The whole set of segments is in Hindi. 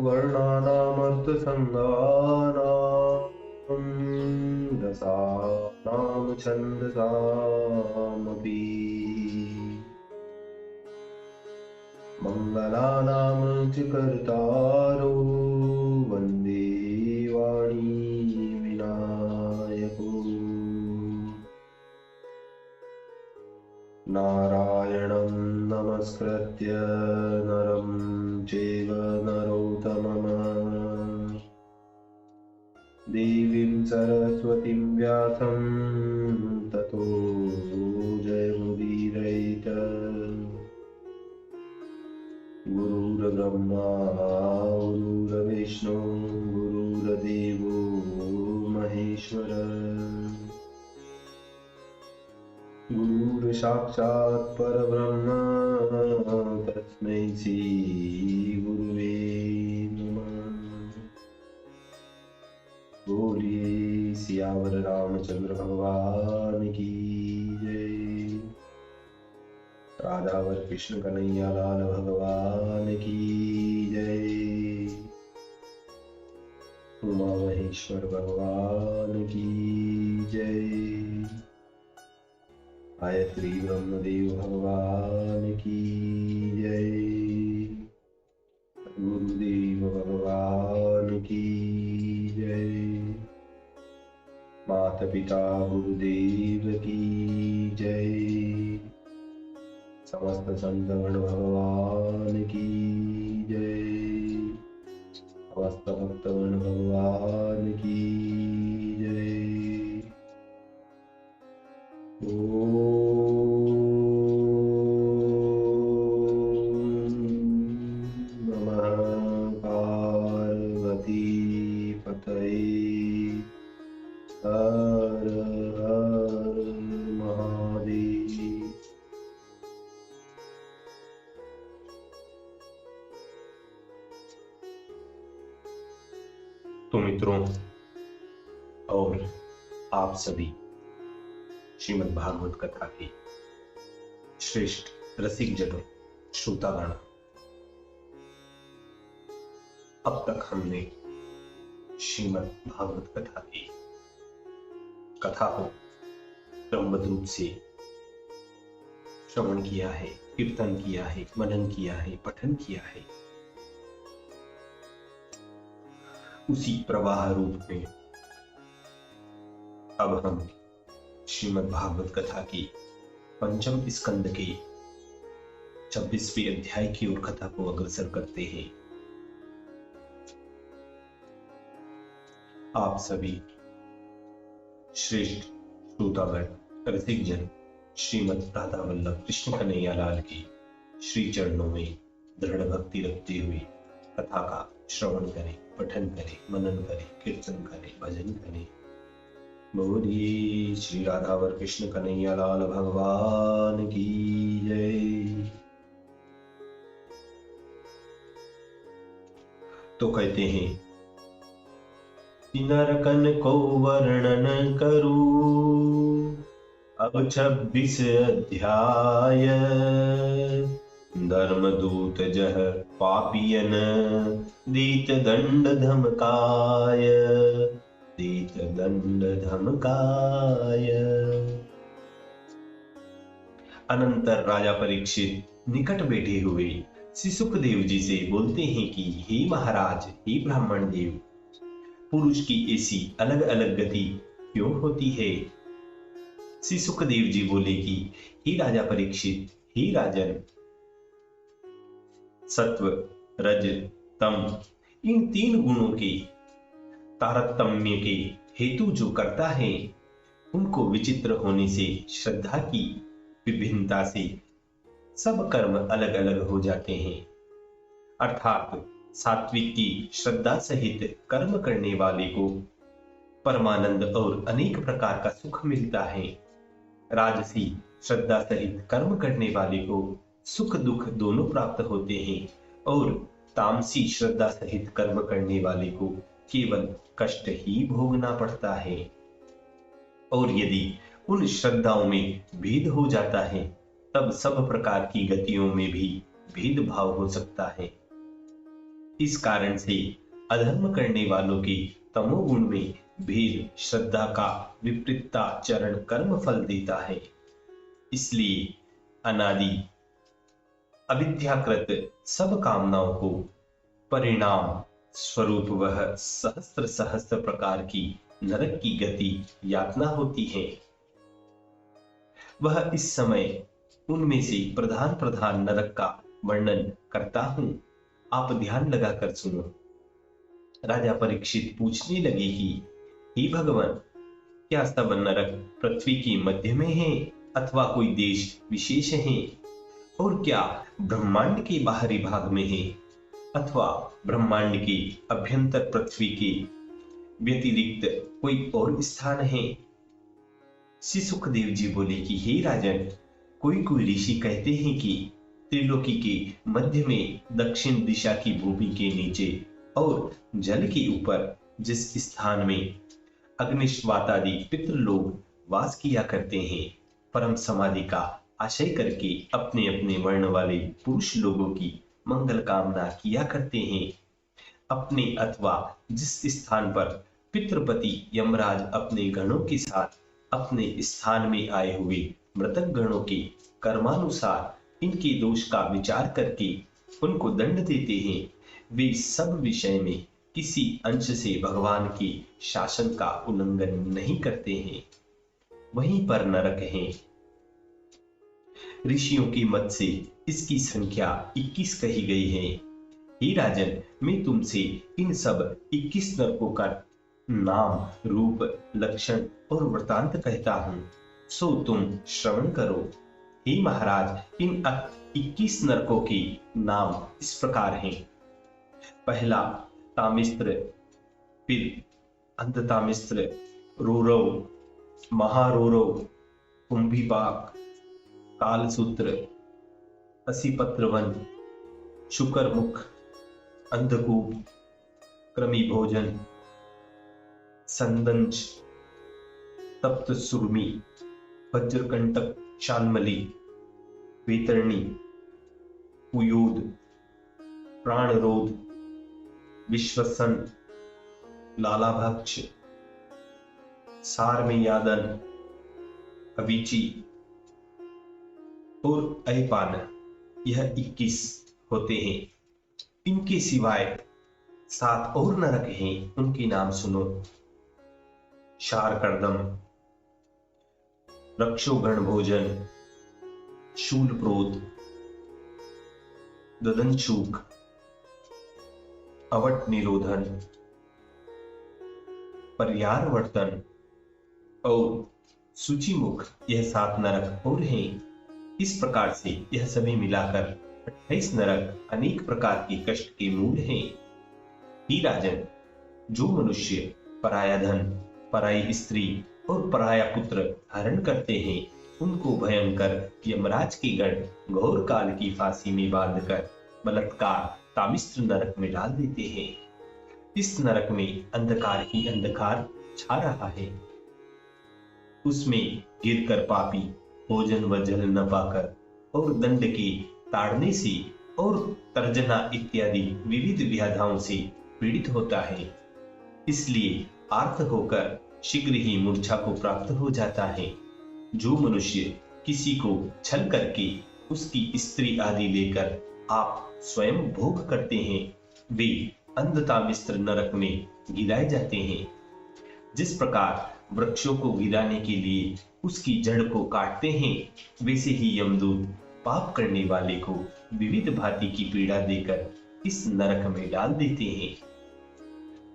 वर्णानामर्थसङ्गानां रसानां छन्दसामपि मङ्गलानां च कर्तारो वन्दे वाणी विनायको नारायणं नमस्कृत्य नरं चैव नरोत्तमम् देवीं सरस्वतीं व्यासं ततो जयमुदीरयेत् गुरुर्ब्रह्मा गुरुर्विष्णु गुरुर्देवो महेश्वर गुरुर्साक्षात् परब्रह्म तस्मै श्री गुरुवे नमः। बोलिए सियावर रामचंद्र भगवान की जय। राधावर कृष्ण कन्हैया लाल भगवान की जय। उमा महेश्वर भगवान की जय। गायत्री ब्रह्मदेव भगवान की जय। गुरुदेव भगवान की जय। माता पिता गुरुदेव की जय। समस्त संतगण भगवान की जय। समस्त भक्तगण भगवान की जय। ओम नमः पार्वती पतये हर हर महादेव। तो मित्रों और आप सभी श्रीमद् भागवत कथा के श्रेष्ठ रसिक जनों श्रोतागण, अब तक हमने श्रीमद् भागवत कथा की कथा को क्रमबद्ध रूप से श्रवण किया है, कीर्तन किया है, मनन किया है, पठन किया है। उसी प्रवाह रूप में अब हम श्रीमद् भागवत कथा की पंचम स्कंद के 26वें अध्याय की ओर कथा को अग्रसर करते हैं। आप सभी श्रेष्ठ श्रोतागण रसिक जन श्रीमद् राधा वल्लभ कृष्ण कन्हैया लाल की श्री चरणों में दृढ़ भक्ति रखते हुए कथा का श्रवण करें, पठन करें, मनन करें, कीर्तन करें, भजन करें। बोलिए श्री राधावर कृष्ण कन्हैया लाल भगवान की जय। तो कहते हैं, नरकन को वर्णन करूं अब 26 अध्याय। धर्मदूत जह पापियन दीत दंड धमकाय, दीत दंड धमकाय। अनंतर राजा परीक्षित निकट बैठे हुए श्री सुखदेव जी से बोलते हैं कि हे महाराज, हे ब्राह्मण देव, पुरुष की ऐसी अलग अलग गति क्यों होती है? श्री सुखदेव जी बोले कि हे राजा परीक्षित, हे राजन, सत्व, रज, तम, इन 3 गुणों के तारतम्य के हेतु जो करता है, उनको विचित्र होने से, श्रद्धा की विभिन्नता से सब कर्म अलग अलग हो जाते हैं। अर्थात सात्विक की श्रद्धा सहित कर्म करने वाले को परमानंद और अनेक प्रकार का सुख मिलता है। राजसी श्रद्धा सहित कर्म करने वाले को सुख दुख दोनों प्राप्त होते हैं और तामसी श्रद्धा सहित कर्म करने वाले को केवल कष्ट ही भोगना पड़ता है। और यदि उन श्रद्धाओं में भेद हो जाता है तब सब प्रकार की गतियों में भी भेदभाव हो सकता है। इस कारण से अधर्म करने वालों के तमोगुण में भेद श्रद्धा का विपरीताचरण कर्म फल देता है। इसलिए अनादि अविद्याकृत सब कामनाओं को परिणाम स्वरूप वह सहस्त्र सहस्त्र प्रकार की नरक की गति यातना होती है। वह इस समय उनमें से प्रधान प्रधान नरक का वर्णन करता हूं, आप ध्यान लगाकर सुनो। राजा परीक्षित पूछने लगे कि हे भगवान, क्या सब नरक पृथ्वी के मध्य में है अथवा कोई देश विशेष है, और क्या ब्रह्मांड के बाहरी भाग में है अथवा ब्रह्मांड के अभ्यंतर पृथ्वी के व्यतिरिक्त कोई और स्थान है? श्री सुखदेव जी बोले कि हे राजन, कोई ऋषि कहते हैं कि त्रिलोकी के मध्य में दक्षिण दिशा की भूमि के नीचे और जल के ऊपर जिस स्थान में अग्निश्वातादि पितृलोक वास किया करते हैं, परम समाधि का आशय करके अपने अपने वर्ण वाले पुरुष लोगों की मंगल कामना किया करते हैं। अपने अथवा जिस स्थान पर पितृपति यमराज अपने गणों के साथ अपने स्थान में आए हुए मृतक गणों के कर्मानुसार इनके दोष का विचार करके उनको दंड देते हैं, वे सब विषय में किसी अंश से भगवान के शासन का उल्लंघन नहीं करते हैं। वहीं पर नरक है। ऋषियों के मत से इसकी संख्या 21 कही गई है। हे राजन, मैं तुमसे इन सब 21 नरकों का नाम, रूप, लक्षण और वृतांत कहता हूं, सो तुम श्रवण करो। हे महाराज, इन 21 नरकों के नाम इस प्रकार हैं। पहला तामिस्त्र, फिर अंधतामिस्त्र, रोरव, महारोरव, कुंभीपाक, कालसूत्र, असिपत्रवन, शुकरमुख, अंधकूप, कृमि भोजन, संदंश, तप्त सुरमी, वज्रकंटक, शाल्मली, वेतरणी, कुयोद, प्राणरोध, विश्वसन, लालाभक्ष, सारमेयादन, अविची और अयपान, यह 21 होते हैं। इनके सिवाय 7 और नरक हैं, उनके नाम सुनो। शारकर्दम, रक्षोगण भोजन, शूलप्रोत, ददनशूक, अवट निरोधन, पर्यारवर्तन और सूचिमुख, यह 7 नरक और हैं। इस प्रकार से यह सभी मिलाकर 28 नरक अनेक प्रकार के कष्ट के मूल हैं। ही राजन, जो मनुष्य पराया धन, पराई स्त्री और पराया पुत्र हरण करते हैं, उनको भयंकर यमराज के गण घोर काल की फांसी में बांधकर बलात्कार तामिस्त्र नरक में डाल देते हैं। इस नरक में अंधकार ही अंधकार छा रहा है। उसमें गिरकर पापी भोजन व जल न पाकर और दंड के ताड़ने से और तर्जना इत्यादि विविध व्याधियों से पीड़ित होता है। इसलिए आर्त होकर शीघ्र ही मूर्छा को प्राप्त हो जाता है। जो मनुष्य किसी को छल करके उसकी स्त्री आदि लेकर आप स्वयं भोग करते हैं, वे अंधतामिस्त्र नरक में गिराए जाते हैं। जिस प्रकार वृक्षों को गिराने के लिए उसकी जड़ को काटते हैं, वैसे ही यमदूत पाप करने वाले को विविध भांति की पीड़ा देकर इस नरक में डाल देते हैं,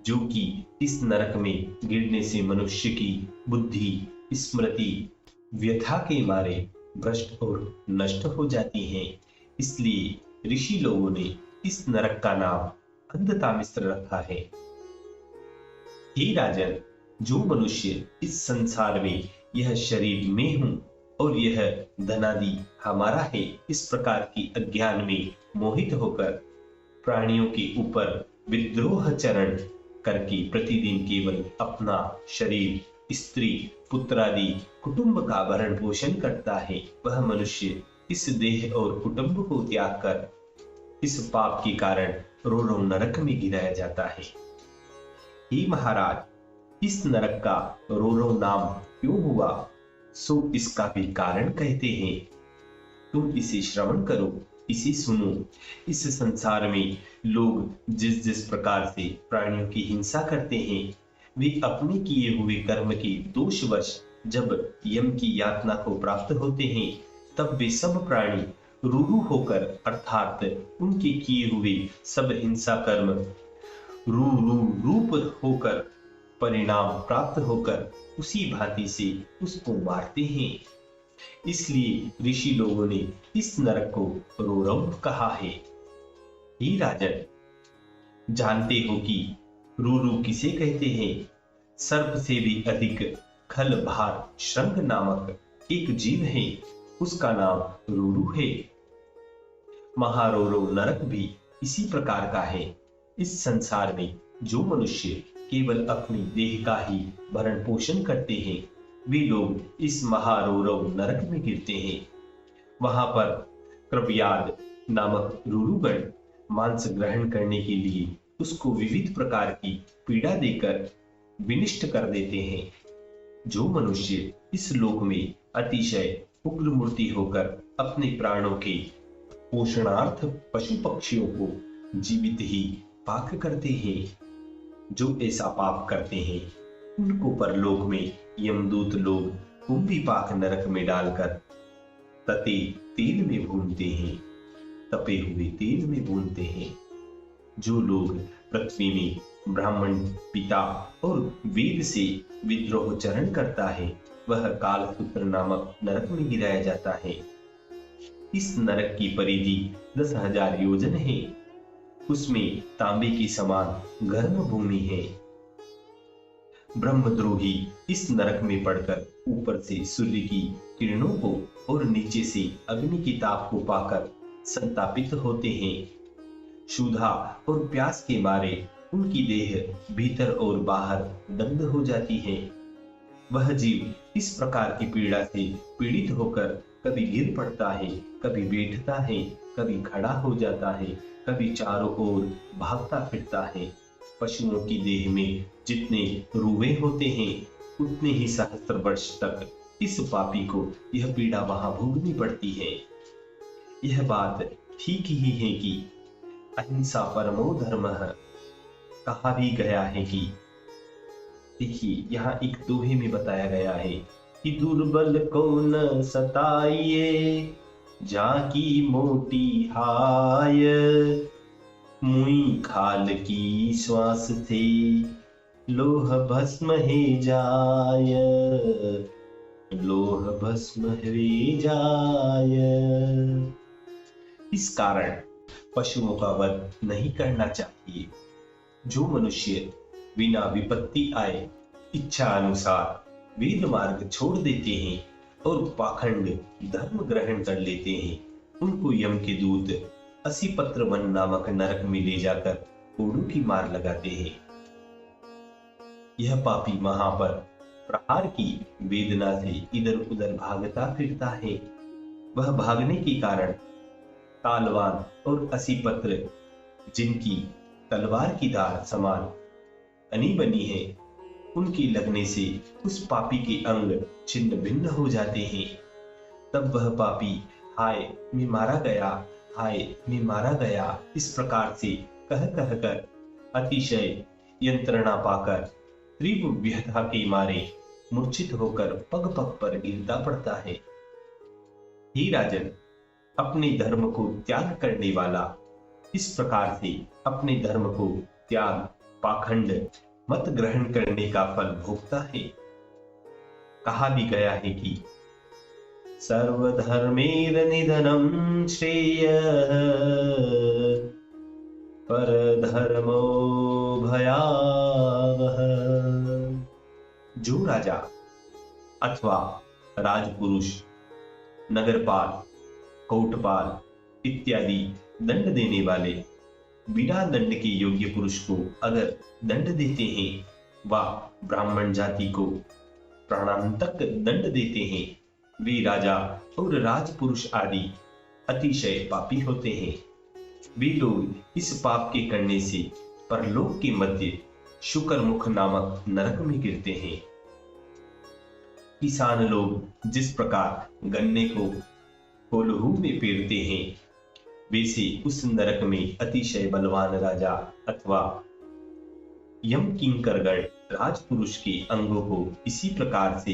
जो कि इस नरक में गिरने से मनुष्य की बुद्धि, स्मृति व्यथा के मारे भ्रष्ट और नष्ट हो जाती हैं। इसलिए ऋषि लोगों ने इस नरक का नाम अंधतामिस्त्र रखा है। हे राजन, जो मनुष्य इस संसार में यह शरीर में हूं और यह धनादि हमारा है, इस प्रकार की अज्ञान में मोहित होकर प्राणियों के ऊपर विद्रोह चरण करके प्रतिदिन केवल अपना शरीर स्त्री पुत्रादि कुटुंब का भरण पोषण करता है, वह मनुष्य इस देह और कुटुंब को त्याग कर इस पाप के कारण रो रो नरक में गिराया जाता है। हे महाराज, इस नरक का रो रो नाम क्यों हुआ, सो इसका भी कारण कहते हैं। तुम इसे श्रवण करो, इसे सुनो। इस संसार में लोग जिस जिस प्रकार से प्राणियों की हिंसा करते हैं, वे अपने किए हुए कर्म के दोषवश जब यम की यातना को प्राप्त होते हैं, तब वे सब प्राणी रूरू होकर अर्थात उनके किए हुए सब हिंसा कर्म रूप होकर परिणाम प्राप्त होकर उसी भांति से उसको मारते हैं। इसलिए ऋषि लोगों ने इस नरक को रोरव कहा है। हे राजन, जानते हो कि रूरू किसे कहते हैं? सर्प से भी अधिक खल भार श्रृंग नामक एक जीव है, उसका नाम रूरू है। महारोरो नरक भी इसी प्रकार का है। इस संसार में जो मनुष्य केवल अपनी देह का ही भरण पोषण करते हैं, वे लोग इस महारोरव नरक में गिरते हैं। वहां पर कृपयाद नामक रूरुगण मांस ग्रहण करने के लिए उसको विविध प्रकार की पीड़ा देकर विनिष्ट कर देते हैं। जो मनुष्य इस लोक में अतिशय उग्र मूर्ति होकर अपने प्राणों के पोषणार्थ पशु पक्षियों को जीवित ही पाक करते हैं, जो ऐसा पाप करते हैं उनको परलोक में यमदूत लोग कुंभी पाक नरक में डालकर तते तेल में भूनते हैं, तपे हुए तेल में भूनते हैं। जो लोग पृथ्वी में ब्राह्मण पिता और वेद से विद्रोह चरण करता है, वह कालसूत्र नामक नरक में गिराया जाता है। इस नरक की परिधि 10,000 योजन है। उसमें तांबे के समान गर्म भूमि है। ब्रह्मद्रोही इस नरक में पड़कर ऊपर से सूर्य की किरणों को और नीचे से अग्नि की ताप को पाकर संतापित होते हैं। क्षुधा और प्यास के मारे उनकी देह भीतर और बाहर दग्ध हो जाती है। वह जीव इस प्रकार की पीड़ा से पीड़ित होकर कभी गिर पड़ता है, कभी बैठता है, कभी खड़ा हो जाता है, कभी चारों ओर भागता फिरता है। पशुओं की देह में जितने रुए होते हैं, उतने ही सहस्त्र वर्ष तक इस पापी को यह पीड़ा वहां भोगनी पड़ती है। यह बात ठीक ही है कि अहिंसा परमो धर्मः कहा भी गया है कि, देखिए यहाँ एक दोहे में बताया गया है कि दुर्बल को न सताइए, जाकी मोटी हाय, मुई खाल की श्वास थे, लोह भस्म हे जाय, लोह भस्म हे जाय। इस कारण पशुओं का वध नहीं करना चाहिए। जो मनुष्य बिना विपत्ति आए इच्छा अनुसार वेद मार्ग छोड़ देते हैं और पाखंड धर्म ग्रहण कर लेते हैं, उनको यम के दूत असीपत्र वन नामक नरक में ले जाकर कोड़ों की मार लगाते हैं। यह पापी वहां पर प्रहार की वेदना से इधर उधर भागता फिरता है। वह भागने के कारण तालवान और असीपत्र, जिनकी तलवार की धार समान अनी बनी है, उनके लगने से उस पापी के अंग छिन्न भिन्न हो जाते हैं। तब वह पापी हाय मैं मारा गया, हाय मैं मारा गया, इस प्रकार से कह कह कर अतिशय यंत्रणा पाकर तीव्र व्यथा के मारे मूर्छित होकर पग पग पर गिरता पड़ता है। हे राजन, अपने धर्म को त्याग करने वाला इस प्रकार से अपने धर्म को त्याग पाखंड मत ग्रहण करने का फल भोगता है। कहा भी गया है कि सर्वधर्मेर निधनम श्रेय, परधर्मो भयावह। जो राजा अथवा राजपुरुष, नगरपाल, कोटपाल इत्यादि दंड देने वाले बिना दंड के योग्य पुरुष को अगर दंड देते हैं, वा ब्राह्मण जाति को प्राणांतक दंड देते हैं, वे राजा और राजपुरुष आदि अतिशय पापी होते हैं। वे लोग इस पाप के करने से परलोक के मध्य शुक्रमुख नामक नरक में गिरते हैं। किसान लोग जिस प्रकार गन्ने को कोल्हू में पेरते हैं, वैसे उस नरक में अतिशय बलवान राजा अथवा यम किंकरगण राजपुरुष के अंगों को इसी प्रकार से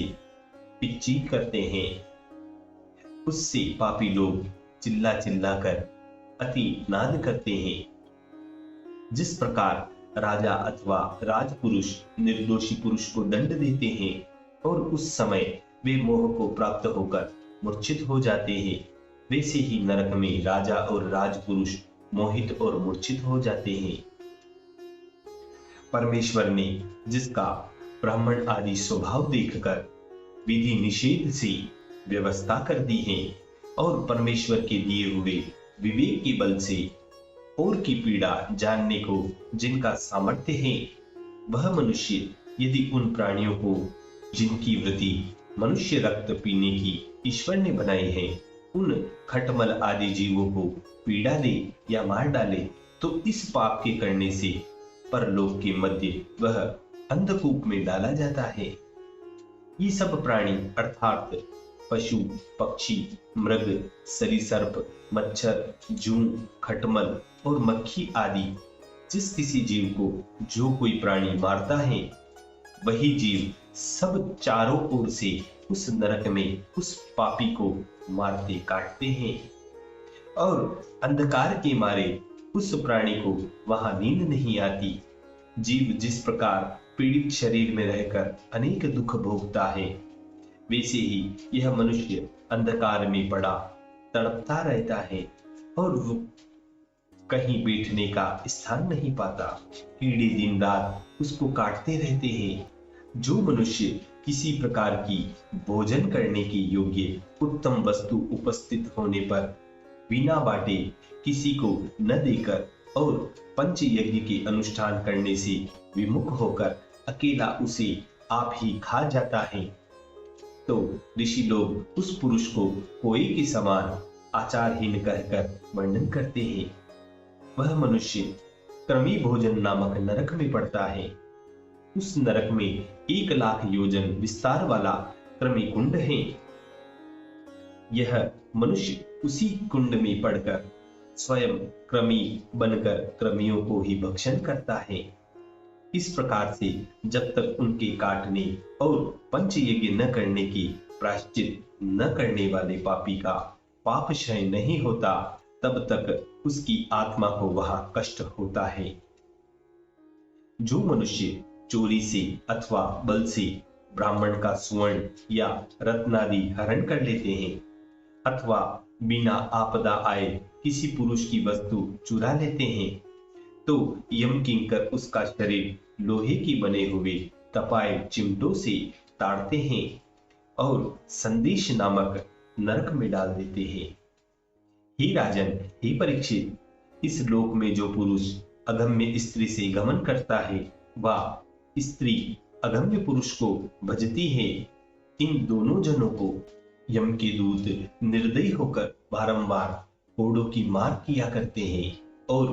पिच्ची करते हैं। उससे पापी लोग चिल्ला चिल्ला कर अति नाद करते हैं। जिस प्रकार राजा अथवा राजपुरुष निर्दोषी पुरुष को दंड देते हैं और उस समय वे मोह को प्राप्त होकर मूर्छित हो जाते हैं, वैसे ही नरक में राजा और राजपुरुष मोहित और मूर्छित हो जाते हैं। परमेश्वर ने जिसका ब्राह्मण आदि स्वभाव देखकर विधि निषेध से व्यवस्था कर दी है और परमेश्वर के दिए हुए विवेक के बल से और की पीड़ा जानने को जिनका सामर्थ्य है, वह मनुष्य यदि उन प्राणियों को जिनकी वृत्ति मनुष्य रक्त पीने की ईश्वर ने बनाई है, उन खटमल आदि जीवों को पीड़ा दे या मार डाले, तो इस पाप के करने से परलोक के मध्य वह अंधकूप में डाला जाता है। ये सब प्राणी अर्थात पशु, पक्षी, मृग, सरीसर्प, मच्छर, जूं, खटमल और मक्खी आदि जिस किसी जीव को जो कोई प्राणी मारता है, वही जीव सब चारों ओर से उस नरक में उस पापी को मारते काटते हैं और अंधकार के मारे उस प्राणी को वहां नींद नहीं आती। जीव जिस प्रकार पीड़ित शरीर में रहकर अनेक दुख भोगता है, वैसे ही यह मनुष्य अंधकार में पड़ा तड़पता रहता है और वो कहीं बैठने का स्थान नहीं पाता। कीड़े दिन रात उसको काटते रहते हैं। जो मनुष्य किसी प्रकार की भोजन करने के योग्य उत्तम वस्तु उपस्थित होने पर बिना बांटे किसी को न देकर और पंच यज्ञ के अनुष्ठान करने से विमुख होकर अकेला उसे आप ही खा जाता है, तो ऋषि लोग उस पुरुष को कोए के समान आचारहीन कहकर वर्णन करते हैं। वह मनुष्य क्रमी भोजन नामक नरक में पड़ता है। उस नरक में 1,00,000 योजन विस्तार वाला क्रमी कुंड है। यह मनुष्य उसी कुंड में पड़कर स्वयं क्रमी बनकर क्रमियों को ही भक्षण करता है। इस प्रकार से जब तक उनके काटने और पंच यज्ञ न करने की प्रायश्चित न करने वाले पापी का पाप क्षय नहीं होता, तब तक उसकी आत्मा को वहां कष्ट होता है। जो मनुष्य चोरी से अथवा बल से ब्राह्मण का स्वर्ण या रत्नादि हरण कर लेते हैं अथवा बिना आपदा आए किसी पुरुष की वस्तु चुरा लेते हैं, तो यम किंकर उसका शरीर लोहे की बने हुए तपाए चिमटों से ताड़ते हैं और संदेश नामक नरक में डाल देते हैं। हे राजन, हे परीक्षित, इस लोक में जो पुरुष अगम्य स्त्री से गमन करता है, वह स्त्री अगम्य पुरुष को भजती है। इन दोनों जनों को यम के दूत निर्दयी होकर बारंबार कोड़ों की मार किया करते हैं और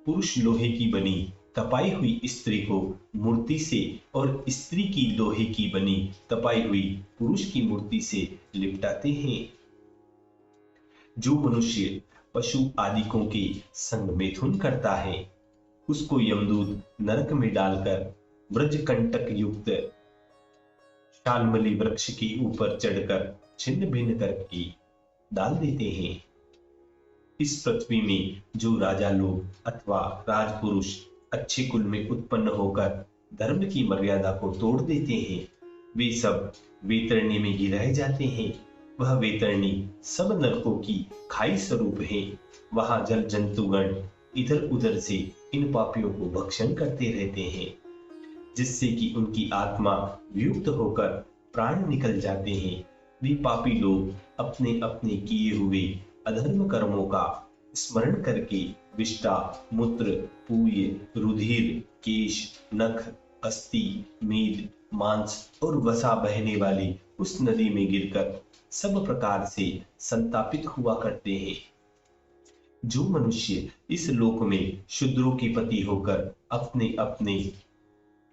पुरुष लोहे की बनी तपाई हुई स्त्री को मूर्ति से और स्त्री की लोहे की बनी तपाई हुई पुरुष की मूर्ति से लिपटाते हैं। जो मनुष्य पशु आदिकों के संग मैथुन करता है, उसको यमदूत नरक में डालकर ब्रजकंटक युक्त शालमली वृक्ष के ऊपर चढ़कर छिन्न भिन्न करके डाल देते हैं। इस पृथ्वी में जो राजा लोग अथवा राजपुरुष अच्छे कुल में उत्पन्न होकर धर्म की मर्यादा को तोड़ देते हैं, वे सब वेतरणी में गिराए जाते हैं। वह वेतरणी सब नरकों की खाई स्वरूप है। वहां जल जंतुगण इधर उधर से इन पापियों को भक्षण करते रहते हैं, जिससे कि उनकी आत्मा वियुक्त होकर प्राण निकल जाते हैं। वे पापी लोग अपने अपने किए हुए अधर्म कर्मों का स्मरण करके विष्टा, मूत्र, पूय, रुधिर, केश, नख अस्थि, मेद, मांस और वसा बहने वाली उस नदी में गिरकर सब प्रकार से संतापित हुआ करते हैं। जो मनुष्य इस लोक में शूद्रों के पति होकर अपने अपने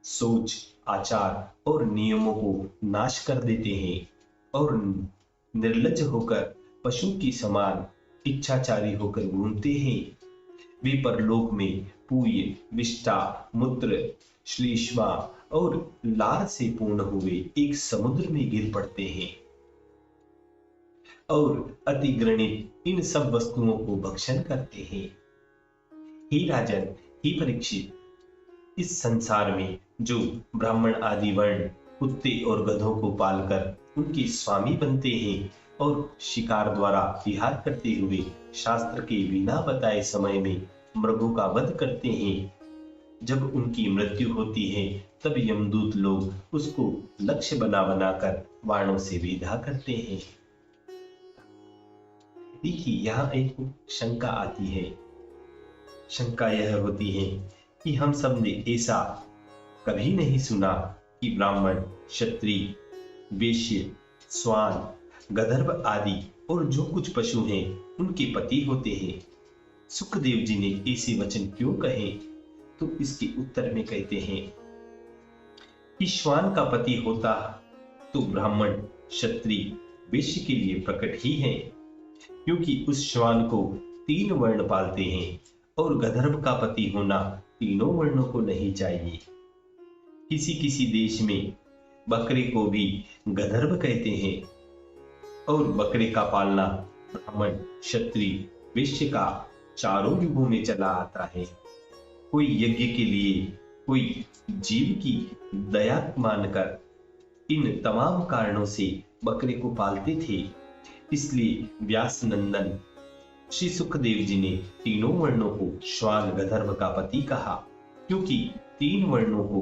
सोच, आचार और नियमों को नाश कर देते हैं और निर्लज्ज होकर पशु की समान इच्छाचारी होकर घूमते हैं, वे परलोक में पूय, विष्ठा, मूत्र, श्लेष्मा और लार से पूर्ण हुए एक समुद्र में गिर पड़ते हैं और अति घृणित इन सब वस्तुओं को भक्षण करते हैं। हे राजन, हे परीक्षित, इस संसार में जो ब्राह्मण आदि वर्ण कुत्ते और गधों को पालकर उनके स्वामी बनते हैं और शिकार द्वारा विहार करते हुए शास्त्र के बिना बताए समय में मृगों का वध करते हैं, जब उनकी मृत्यु होती है तब यमदूत लोग उसको लक्ष्य बना बनाकर बाणों से विधा करते हैं। देखिए, यहाँ एक शंका आती है। शंका यह होती है कि हम सब ने ऐसा कभी नहीं सुना कि ब्राह्मण, क्षत्रिय, वैश्य, स्वान, गंधर्व आदि और जो कुछ पशु हैं उनके पति होते हैं। सुखदेव जी ने ऐसे वचन क्यों कहे? तो इसके उत्तर में कहते हैं कि श्वान का पति होता तो ब्राह्मण, क्षत्रिय, वैश्य के लिए प्रकट ही है, क्योंकि उस श्वान को 3 वर्ण पालते हैं और गंधर्व का पति होना तीनों वर्णों को नहीं चाहिए। किसी किसी देश में बकरे को भी गंधर्व कहते हैं और बकरे का पालना ब्राह्मण, क्षत्रिय, वैश्य का चारों युगों में चला आता है। कोई यज्ञ के लिए कोई जीव की दया मानकर इन तमाम कारणों से बकरे को पालते थे। इसलिए व्यास नंदन श्री सुखदेव जी ने तीनों वर्णों को श्वान, गंधर्व का पति कहा, क्योंकि 3 वर्णों को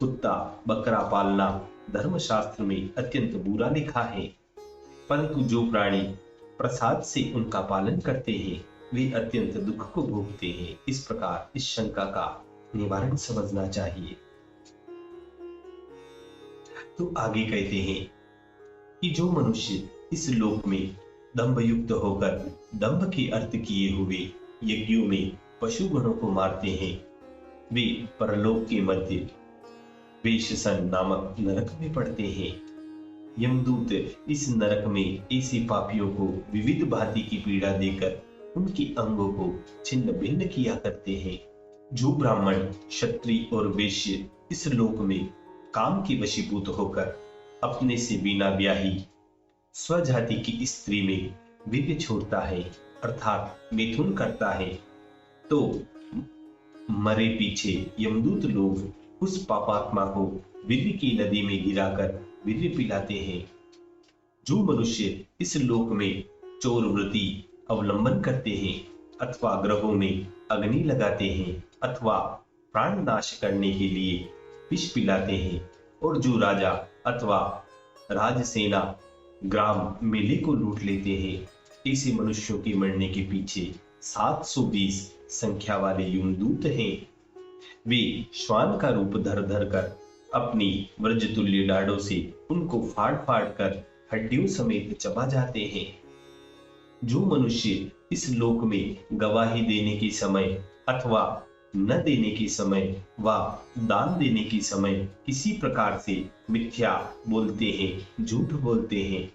कुत्ता, बकरा पालना धर्मशास्त्र में अत्यंत बुरा लिखा है, परंतु जो प्राणी प्रसाद से उनका पालन करते हैं वे अत्यंत दुख को भोगते हैं। इस प्रकार इस शंका का निवारण समझना चाहिए। तो आगे कहते हैं कि जो मनुष्य इस लोक में दंभ युक्त होकर दंभ के अर्थ किए हुए यज्ञों में पशु गणों को मारते हैं, वे परलोक के मध्य वेशसन नामक नरक में पड़ते हैं। यमदूत इस नरक में ऐसे पापियों को विविध भांति की पीड़ा देकर उनके अंगों को छिन्न भिन्न किया करते हैं। जो ब्राह्मण, क्षत्रिय और वैश्य इस लोक में काम के वशीभूत होकर अपने से बिना ब्याही स्वजाति की स्त्री में वीर्य छोड़ता है, अर्थात मिथुन करता है, तो मरे पीछे यमदूत लोग उस पापात्मा को वीर्य की नदी में गिराकर वीर्य पिलाते हैं। जो मनुष्य इस लोक में चोर वृत्ति अवलंबन करते हैं अथवा ग्रहों में अग्नि लगाते हैं अथवा प्राण नाश करने के लिए विष पिलाते हैं, और जो राजा अथवा राजसेना ग्राम मेले को लूट लेते हैं, ऐसे मनुष्यों के मरने के पीछे 720 संख्या वाले यमदूत हैं। वे श्वान का रूप धर धर कर अपनी वज्रतुल्य डाढ़ों से उनको फाड़ फाड़ कर हड्डियों समेत चबा जाते हैं। जो मनुष्य इस लोक में गवाही देने के समय अथवा न देने के समय व दान देने के समय किसी प्रकार से मिथ्या बोलते हैं, झूठ बोलते हैं,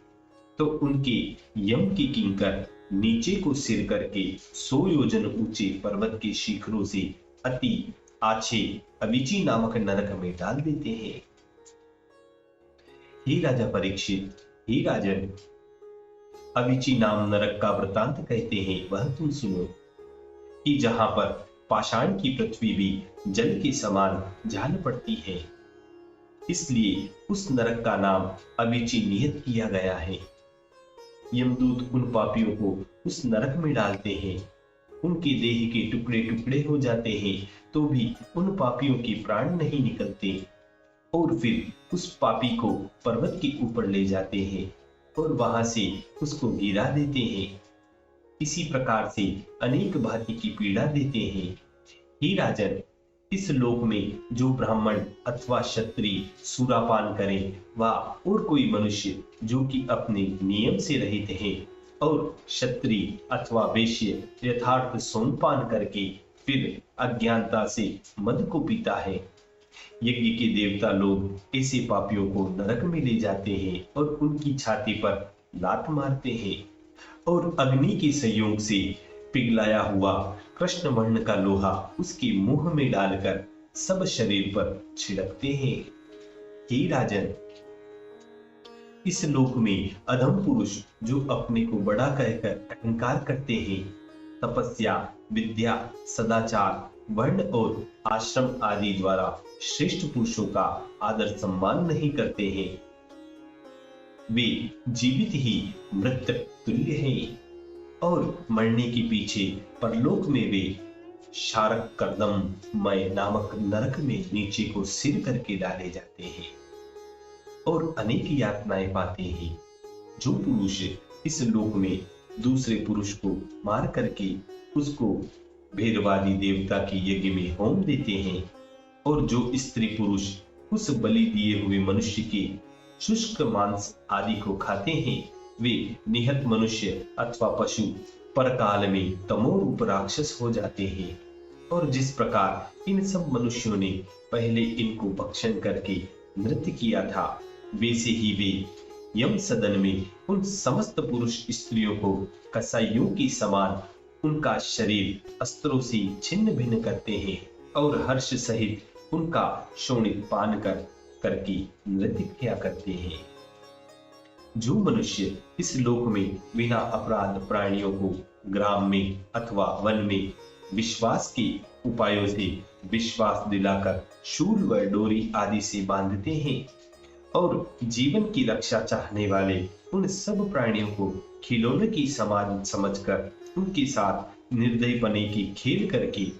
तो उनके यम के किंकर नीचे को सिर करके 100 योजन ऊंचे पर्वत के शिखरों से अति आछे अविची नामक नरक में डाल देते हैं। हे राजा परीक्षित, हे राजन, अविची नाम नरक का वृतांत कहते हैं, वह तुम सुनो कि जहां पर पाषाण की पृथ्वी भी जल के समान झाल पड़ती है, इसलिए उस नरक का नाम अविची नियत किया गया है। यमदूत उन पापियों को उस नरक में डालते हैं, उनके देह के टुकड़े टुकड़े हो जाते हैं, तो भी उन पापियों के प्राण नहीं निकलते, और फिर उस पापी को पर्वत के ऊपर ले जाते हैं और वहां से उसको गिरा देते हैं। इसी प्रकार से अनेक भांति की पीड़ा देते हैं। हे राजन, इस लोक में जो ब्राह्मण अथवा क्षत्रिय सुरापान करे व और कोई मनुष्य जो कि अपने नियम से रहित है और क्षत्रिय अथवा वैश्य यथार्थ सोमपान करके फिर अज्ञानता से मद को पीता है, यज्ञ के देवता लोग ऐसे पापियों को नरक में ले जाते हैं और उनकी छाती पर लात मारते हैं और अग्नि के संयोग से पिघलाया हुआ कृष्ण वर्ण का लोहा उसके मुंह में डालकर सब शरीर पर छिड़कते हैं। हे राजन, इस लोक में अधम पुरुष जो अपने को बड़ा कहकर अहंकार करते हैं, तपस्या, विद्या, सदाचार, वर्ण और आश्रम आदि द्वारा श्रेष्ठ पुरुषों का आदर सम्मान नहीं करते हैं, वे जीवित ही मृतक तुल्य हैं और मरने के पीछे परलोक में वे शारक कर्दम मय नामक नरक में नीचे को सिर करके डाले जाते हैं और अनेक यातनाएं पाते हैं। जो पुरुष इस लोक में दूसरे पुरुष को मार करके उसको भेदवादी देवता के यज्ञ में होम देते हैं और जो स्त्री पुरुष उस बलि दिए हुए मनुष्य के शुष्क मांस आदि को खाते हैं, वे निहत मनुष्य अथवा पशु परकाल में तमोरूप राक्षस हो जाते हैं। और जिस प्रकार इन सब मनुष्यों ने पहले इनको भक्षण करके नृत्य किया था, वैसे ही वे यम सदन में उन समस्त पुरुष स्त्रियों को कसाईयों की समान उनका शरीर अस्त्रों से छिन्न भिन्न करते हैं और हर्ष सहित उनका शोणित पान करके नृत्य किया करते हैं। जो मनुष्य इस लोक में बिना अपराध प्राणियों को ग्राम में अथवा वन में विश्वास के उपायों से विश्वास दिलाकर शूल व डोरी आदि से बांधते हैं और जीवन की रक्षा चाहने वाले उन सब प्राणियों को खिलौने की समान समझकर उनके साथ निर्दयपने की खेल करके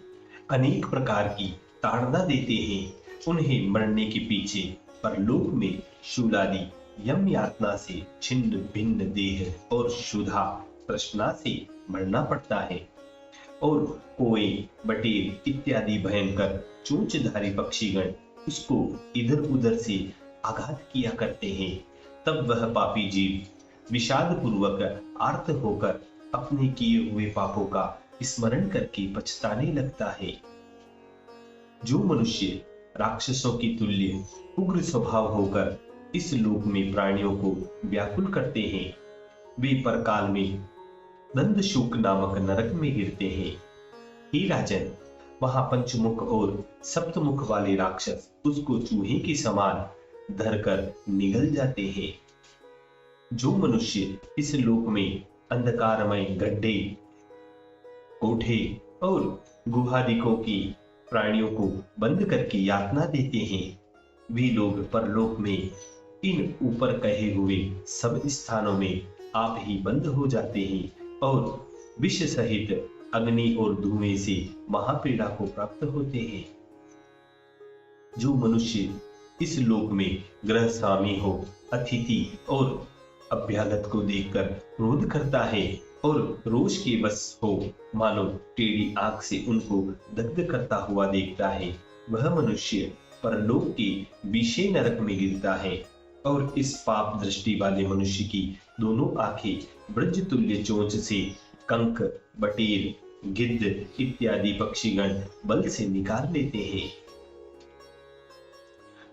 अनेक प्रकार की ताड़ना देते हैं, उन्हें मरने के पीछे परलोक में शूलादि यम यातना से छिन्न भिन्न देह और क्षुधा तृष्णा से मरना पड़ता है और कोए बटेर इत्यादि भयंकर चोंचधारी पक्षीगण उसको इधर उधर से आघात किया करते हैं। तब वह पापी जीव विषाद पूर्वक आर्त होकर अपने किए हुए पापों का स्मरण करके पछताने लगता है। जो मनुष्य राक्षसों की तुल्य उग्र स्वभाव होकर इस लोक में प्राणियों को व्याकुल करते हैं, वे परकाल में नंदशोक नामक नरक में गिरते हैं। हे राजन, वहां पंचमुख और सप्तमुख वाले राक्षस उसको चूहे के समान धरकर निगल जाते हैं। जो मनुष्य इस लोक में अंधकारमय गड्ढे, कोठे और गुहादिकों की प्राणियों को बंद करके यातना देते हैं, वे लोग परलोक में इन ऊपर कहे हुए सब स्थानों में आप ही बंद हो जाते हैं और विष सहित अग्नि और धुएं से महापीड़ा को प्राप्त होते हैं। जो मनुष्य इस लोक में गृह स्वामी हो, अतिथि और अभ्यागत को देखकर क्रोध करता है और रोष के वश हो, मानो टेढ़ी आंख से उनको दग्ध करता हुआ देखता है, वह मनुष्य परलोक के विषय नरक में गिरता है और इस पाप दृष्टि वाले मनुष्य की दोनों आंखें ब्रज तुल्य चोंच से कंक, बटेर, गिद्ध इत्यादि पक्षीगण बल से निकाल लेते हैं।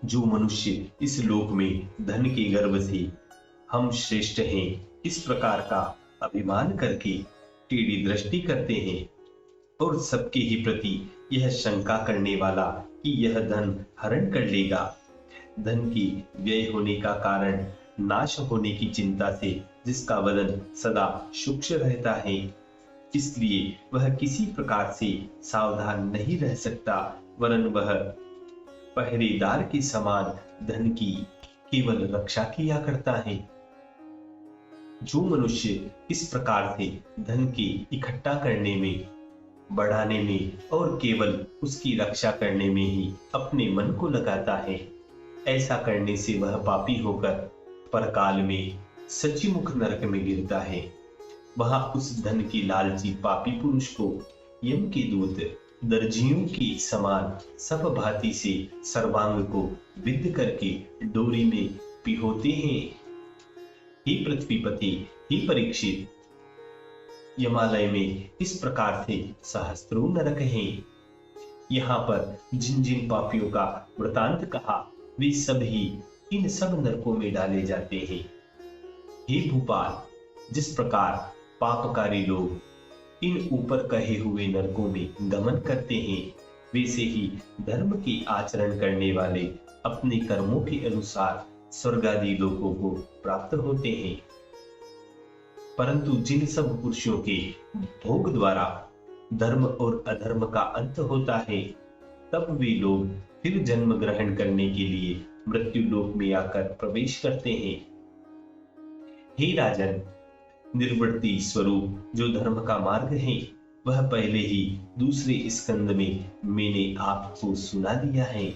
जो मनुष्य इस लोक में धन के गर्व से हम श्रेष्ठ हैं इस प्रकार का अभिमान करके टेढ़ी दृष्टि करते हैं और सबके ही प्रति यह शंका करने वाला कि यह धन हरण कर लेगा, धन की व्यय होने का कारण नाश होने की चिंता से जिसका वदन सदा सूक्ष्म रहता है, इसलिए वह किसी प्रकार से सावधान नहीं रह सकता, वरन वह पहरेदार के समान धन की केवल रक्षा किया करता है। जो मनुष्य इस प्रकार से धन के इकट्ठा करने में, बढ़ाने में और केवल उसकी रक्षा करने में ही अपने मन को लगाता है, ऐसा करने से वह पापी होकर परकाल में सच्चिमुख नरक में गिरता है। वहां उस धन की लालची पापी पुरुष को यम के दूत दर्जियों के समान सब भांति से सर्वांग को विद्ध करके डोरी में पिहोते हैं। हे पृथ्वीपति, हे परीक्षित, यमालय में इस प्रकार से सहस्त्रों नरक हैं। यहाँ पर जिन जिन पापियों का वृतांत कहा वे सभी इन सब नरकों में डाले जाते हैं। हे भूपाल, जिस प्रकार पापकारी लोग इन ऊपर कहे हुए नरकों में गमन करते हैं, वैसे ही धर्म के आचरण करने वाले अपने कर्मों के अनुसार स्वर्ग आदि लोकों को प्राप्त होते हैं। परंतु जिन सब पुरुषों के भोग द्वारा धर्म और अधर्म का अंत होता है, तब वे लोग फिर जन्म ग्रहण करने के लिए मृत्यु लोक में आकर प्रवेश करते हैं। हे राजन, निर्वृत्ति स्वरूप जो धर्म का मार्ग है, वह पहले ही दूसरे स्कंद में मैंने आपको सुना दिया है।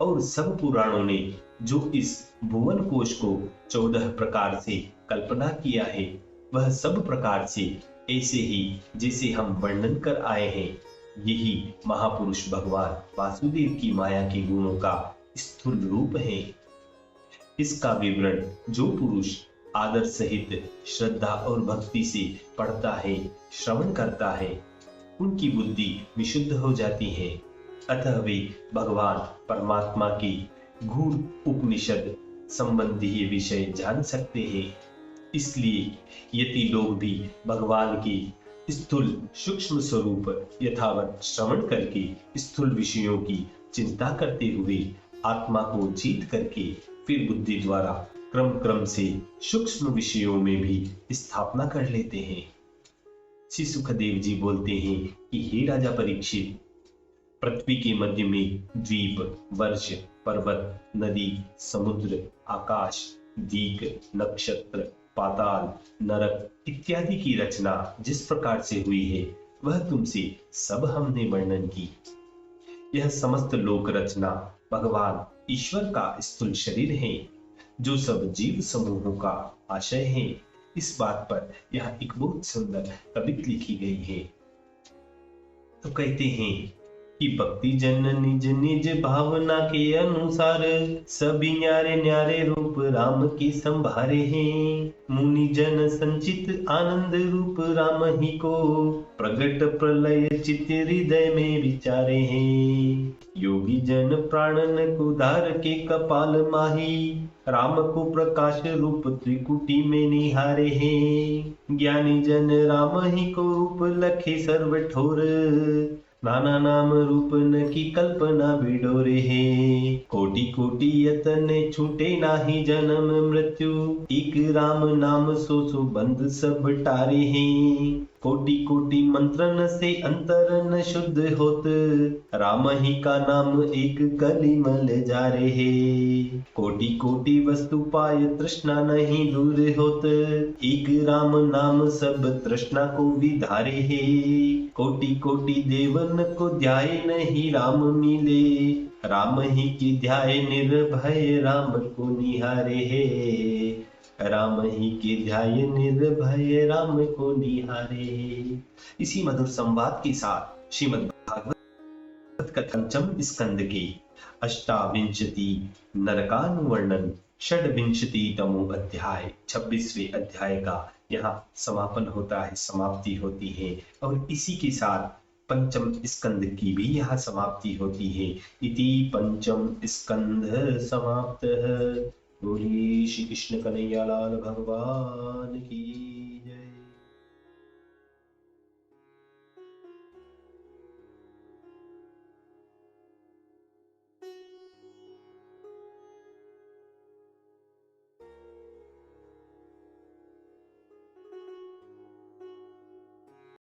और सब पुराणों ने जो इस भुवन कोश को 14 प्रकार से कल्पना किया है, वह सब प्रकार से ऐसे ही जैसे हम वर्णन कर आए हैं, यही महापुरुष भगवान वासुदेव की माया के गुणों का स्थूल रूप है। इसका विवरण जो पुरुष आदर सहित श्रद्धा और भक्ति से पढ़ता है, श्रवण करता है, उनकी बुद्धि विशुद्ध हो जाती है। अतः वे भगवान परमात्मा की गूढ़ उपनिषद संबंधी ये विषय जान सकते हैं। इसलिए यति लोग भी भगवान की स्थूल सूक्ष्म स्वरूप यथावत श्रवण करके स्थूल विषयों की चिंता करते हुए आत्मा को जीत करके फिर बुद्धि द्वारा क्रम क्रम से सूक्ष्म विषयों में भी स्थापना कर लेते हैं। श्री सुखदेव जी बोलते हैं कि हे राजा परीक्षित, पृथ्वी के मध्य में द्वीप, वर्ष, पर्वत, नदी, समुद्र, आकाश, दीक, नक्षत्र, पाताल, नरक इत्यादि की रचना जिस प्रकार से हुई है, वह तुमसे सब हमने वर्णन की। यह समस्त लोक रचना भगवान ईश्वर का स्थूल शरीर है, जो सब जीव समूहों का आशय है। इस बात पर यह एक बहुत सुंदर कविता लिखी गई है। तो कहते हैं कि भक्ति जन निज निज भावना के अनुसार सभी न्यारे न्यारे रूप राम के संभारे हैं। मुनि जन संचित आनंद रूप राम ही को प्रगट प्रलय चित हृदय में विचारे हैं। योगी जन प्राणन को धार के कपाल माही राम को प्रकाश रूप त्रिकुटी में निहारे हैं। ज्ञानी जन राम ही को रूप लखे सर्व ठोर नाना नाम रूप न की कल्पना बिडोरे है। कोटि कोटि यतन छूटे नाही जन्म मृत्यु एक राम नाम सो सो बंद सब टारे हैं। कोटि कोटि मंत्रन से अंतर न शुद्ध होत राम ही का नाम एक कलिमल जा रहे। कोटि कोटि वस्तु पाय तृष्णा नहीं दूर होत एक राम नाम सब तृष्णा को विधारे है। कोटि कोटि देवन को ध्याय नहीं राम मिले राम ही की ध्याय निर्भय राम को निहारे है। राम ही के ध्याय निर्भय राम को निहारे। इसी मधुर संवाद के साथ श्रीमद् भागवत कथा पंचम स्कंद के अष्टाविंशति नरकानुवर्णन षड्विंशति तमो अध्याय 26वें अध्याय का यहाँ समापन होता है, समाप्ति होती है। और इसी के साथ पंचम स्कंद की भी यहाँ समाप्ति होती है। इति पंचम स्कंद समाप्त। बोलिए श्री कृष्ण कन्हैया लाल भगवान की जय।